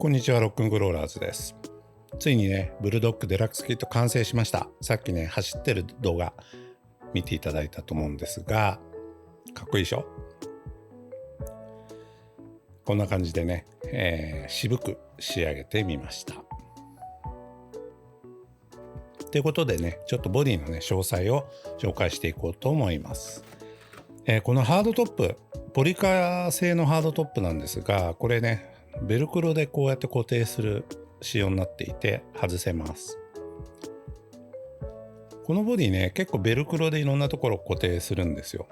こんにちは、ロックングローラーズです。ついにね、ブルドッグデラックスキット完成しました。さっきね、走ってる動画見ていただいたと思うんですが、かっこいいでしょ？こんな感じでね、渋く仕上げてみました。ということでね、ちょっとボディのね、詳細を紹介していこうと思います。このハードトップ、ポリカ製のハードトップなんですが、これね、ベルクロでこうやって固定する仕様になっていて外せます。このボディね、結構ベルクロでいろんなところを固定するんですよ。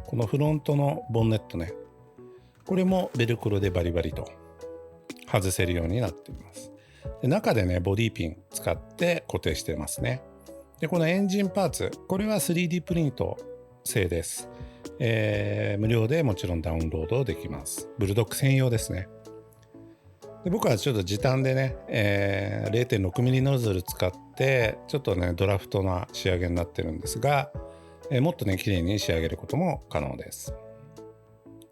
このフロントのボンネットね、これもベルクロでバリバリと外せるようになっています。で、中でね、ボディピン使って固定してますね。で、このエンジンパーツ、これは 3D プリント製です。無料でもちろんダウンロードできます。ブルドッグ専用ですね。で、僕はちょっと時短でね、0.6 ミリノズル使ってちょっとねドラフトな仕上げになってるんですが、もっとね綺麗に仕上げることも可能です。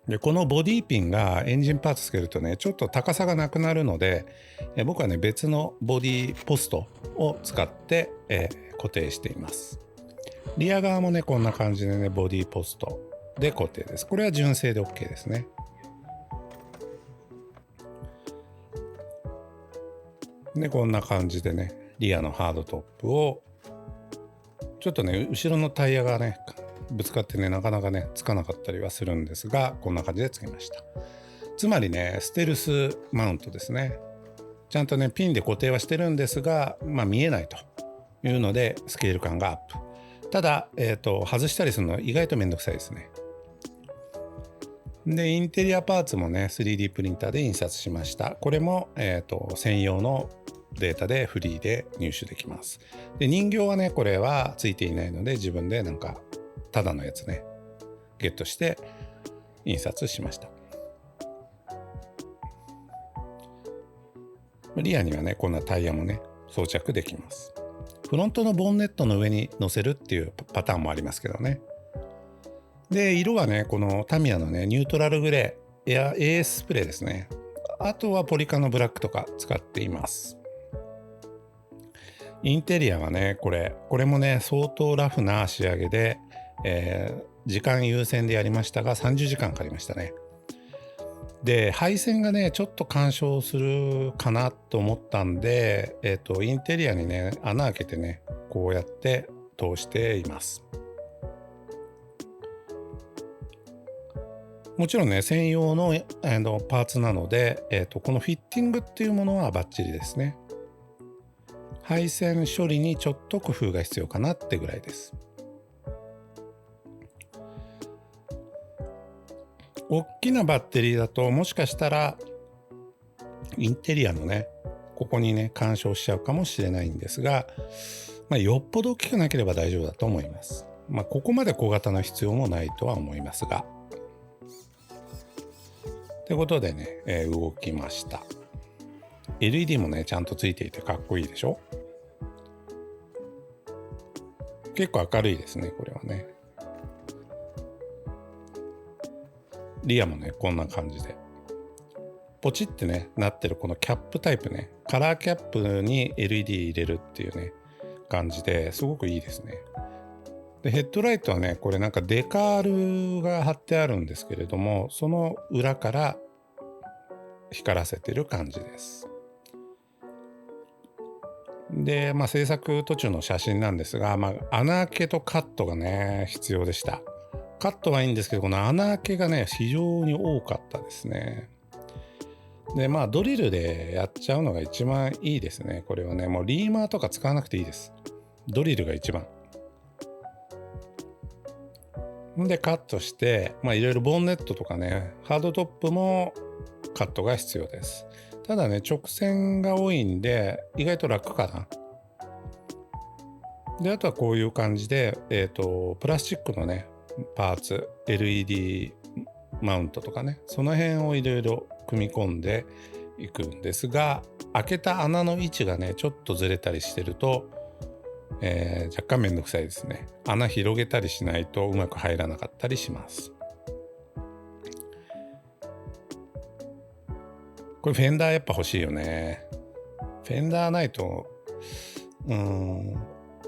で、このボディピンがエンジンパーツつけるとねちょっと高さがなくなるので、僕はね別のボディポストを使って、固定しています。リア側もねこんな感じでねボディポストで固定です。これは純正で OK ですね。で、こんな感じでねリアのハードトップをちょっとね後ろのタイヤがねぶつかってねなかなかねつかなかったりはするんですが、こんな感じでつけました。つまりねステルスマウントですね。ちゃんとねピンで固定はしてるんですが、見えないというのでスケール感がアップ。ただ、外したりするのは意外とめんどくさいですね。で、インテリアパーツもね 3D プリンターで印刷しました。これも、専用のデータでフリーで入手できます。で、人形はねこれはついていないので自分でなんかただのやつねゲットして印刷しました。リアにはねこんなタイヤもね装着できます。フロントのボンネットの上に乗せるっていうパターンもありますけどね。で、色はねこのタミヤのねニュートラルグレーや AS スプレーですね。あとはポリカのブラックとか使っています。インテリアはねこれもね相当ラフな仕上げで、時間優先でやりましたが30時間かかりましたね。で、配線がねちょっと干渉するかなと思ったんで、インテリアにね穴開けてねこうやって通しています。もちろんね専用のパーツなので、このフィッティングっていうものはバッチリですね。配線処理にちょっと工夫が必要かなってぐらいです。大きなバッテリーだともしかしたらインテリアのねここにね干渉しちゃうかもしれないんですが、よっぽど大きくなければ大丈夫だと思います。ここまで小型の必要もないとは思いますが。ということでね、動きました。LED もねちゃんとついていてかっこいいでしょ。結構明るいですねこれはね。リアもねこんな感じでポチってねなってるこのキャップタイプね、カラーキャップに LED 入れるっていうね感じですごくいいですね。で、ヘッドライトはねこれなんかデカールが貼ってあるんですけれども、その裏から光らせてる感じです。で、制作途中の写真なんですが、穴開けとカットがね必要でした。カットはいいんですけど、この穴開けがね非常に多かったですね。で、ドリルでやっちゃうのが一番いいですね。これはねもうリーマーとか使わなくていいです。ドリルが一番でカットして、いろいろボンネットとかねハードトップもカットが必要です。ただね直線が多いんで意外と楽かな。で、あとはこういう感じで、プラスチックのねパーツ LED マウントとかね、その辺をいろいろ組み込んでいくんですが、開けた穴の位置がねちょっとずれたりしてると、若干めんどくさいですね。穴広げたりしないとうまく入らなかったりします。ここれフェンダーやっぱ欲しいよね。フェンダーないと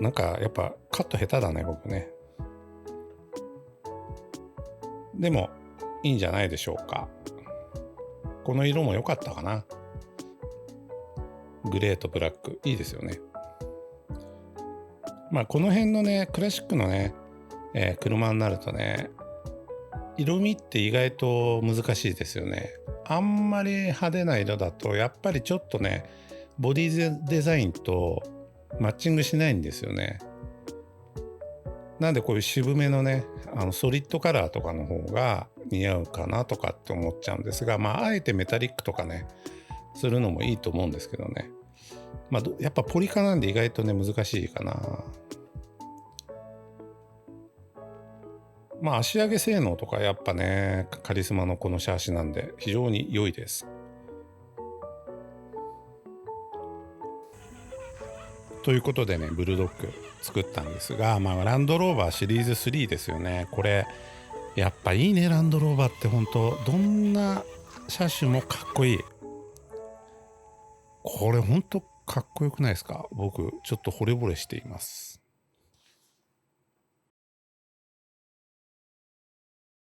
なんかやっぱカット下手だね僕ね。でもいいんじゃないでしょうか。この色も良かったかな。グレーとブラックいいですよね。まあこの辺のねクラシックのね、車になるとね色味って意外と難しいですよね。あんまり派手な色だとやっぱりちょっとねボディデザインとマッチングしないんですよね。なんでこういう渋めのねソリッドカラーとかの方が似合うかなとかって思っちゃうんですが、まああえてメタリックとかねするのもいいと思うんですけどね。まあやっぱポリカなんで意外とね難しいかな。まあ足上げ性能とかやっぱねカリスマのこのシャーシなんで非常に良いです。ということでねブルドッグ作ったんですが、まあランドローバーシリーズ3ですよね。これやっぱいいね。ランドローバーって本当どんな車種もかっこいい。これ本当かっこよくないですか。僕ちょっと惚れ惚れしています。